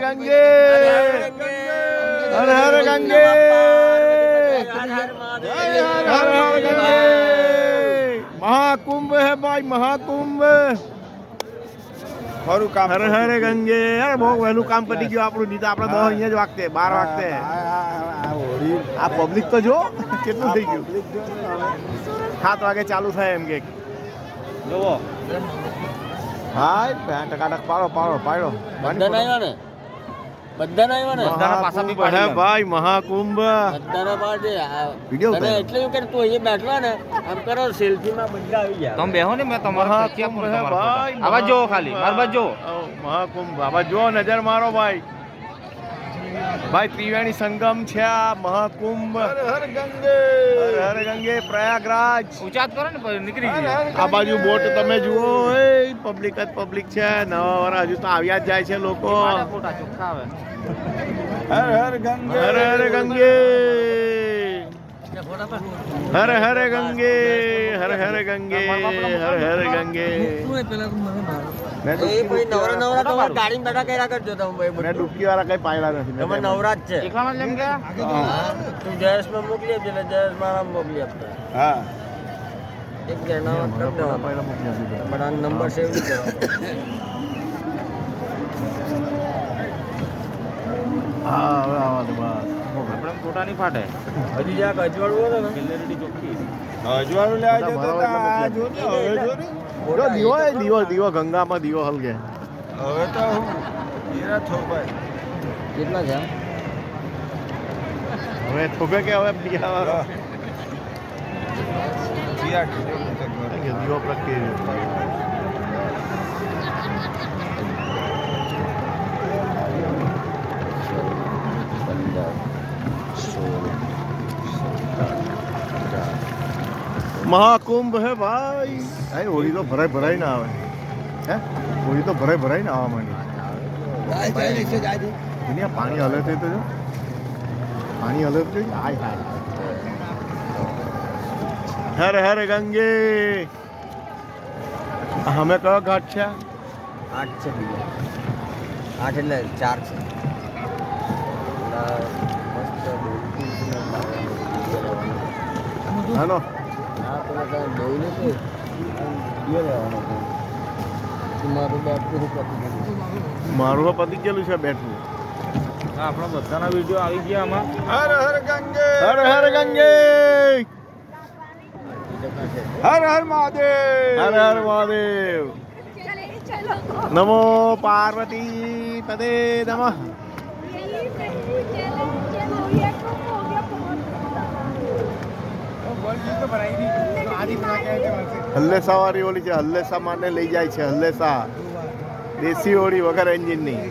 गंगे हर हर गंगे हर हर गंगे महाकुंभ है भाई महाकुंभ ખરું કામ હર હર ગંગે અરે બહુ વહેલું કામ પતી ગયું આપણું નહીં તો આપણે 10 અહીંયા જ વાગતે 12 વાગતે આ પબ્લિક તો જો કેટલું થઈ ગયું 7 વાગે ચાલુ થાય એમ કે જોવો હાય ટકાટક પાડો બધાને આવ્યા ને મહાકુંભ હે ભાઈ મહાકુંભ બધાને પાડે વિડિયો અને એટલે એવું કે તું અહીંયા બેઠો ને આમ કરો સેલ્ફી માં બધા આવી ગયા તમે બેહો ને મેં તમારા મહાકુંભ હે ભાઈ આવા જો ખાલી માર બાજુ જો મહાકુંભ આવા જો નજર મારો ભાઈ ભાઈ ત્રિવેણી સંગમ છે આ મહાકુંભ હર હર ગંગે પ્રયાગરાજ ઉચાત કરો ને પછી નીકળી ગયો આ બાજુ બોટ તમે જુઓ એ પબ્લિક જ પબ્લિક છે નવા વાળા હજુ તો આવ્યા જ જાય છે લોકો ફોટા ચોખ્ખા આવે હર હર ગંગે હર હર ગંગે હર હર ગંગે હર હર ગંગે હર હર ગંગે મેં એ ભાઈ નવરા તમારે ગાડી બેઠા કર્યા કરજો તમે મેં ડૂબકી વાળા કઈ પાયલા નથી તમે નવરા જ છે એકલામાં જ એમ ગયા તું જયેશ માં મોકલી આપજે એટલે જયેશ મારા મોકલી આપતો હા એક જણા કરી દેવા પણ આ નંબર સેવ નહીં કરવાનો હા હવે આવા દે બસ આપણે ફોટા નહીં ફાટે હજી જ્યાં અજવાળું હોય ને ગેલેરી ચોખ્ખી અજવાળું લેવા જતો જો દીવો એ દીવો ગંગામાં દીવો હલગે હવે તો એરા થોભાઈ કેટલા છે હવે થોભે કે હવે બીજા દીવો પ્રત્યે महाकुंभ है भाई अरे होली तो भराई ना आवे है होली तो भराई ना आवा मानी दुनिया पानी हले थे तो जो पानी हले तो हाय हाय हर हर गंगे हमें कहो घाट છે 8 છે બીજા 8 એટલે 4 છે હાલો હા તો તમે દોઈ લે તો દિયો લેવાનો તમારું બેટરી પતી ગયું મારું પતી ગયેલું છે બેટરી આપણા બધાના વિડિયો આવી ગયા આમાં હર હર ગંગે હર હર ગંગે હર હર મહાદેવ હર હર મહાદેવ નમો પાર્વતી પદે નમઃ હલ્લેસા વાળી ઓલી છે હલ્લેસા માને લઈ જાય છે હલ્લેસા દેશી ઓળી વગર એન્જિન ની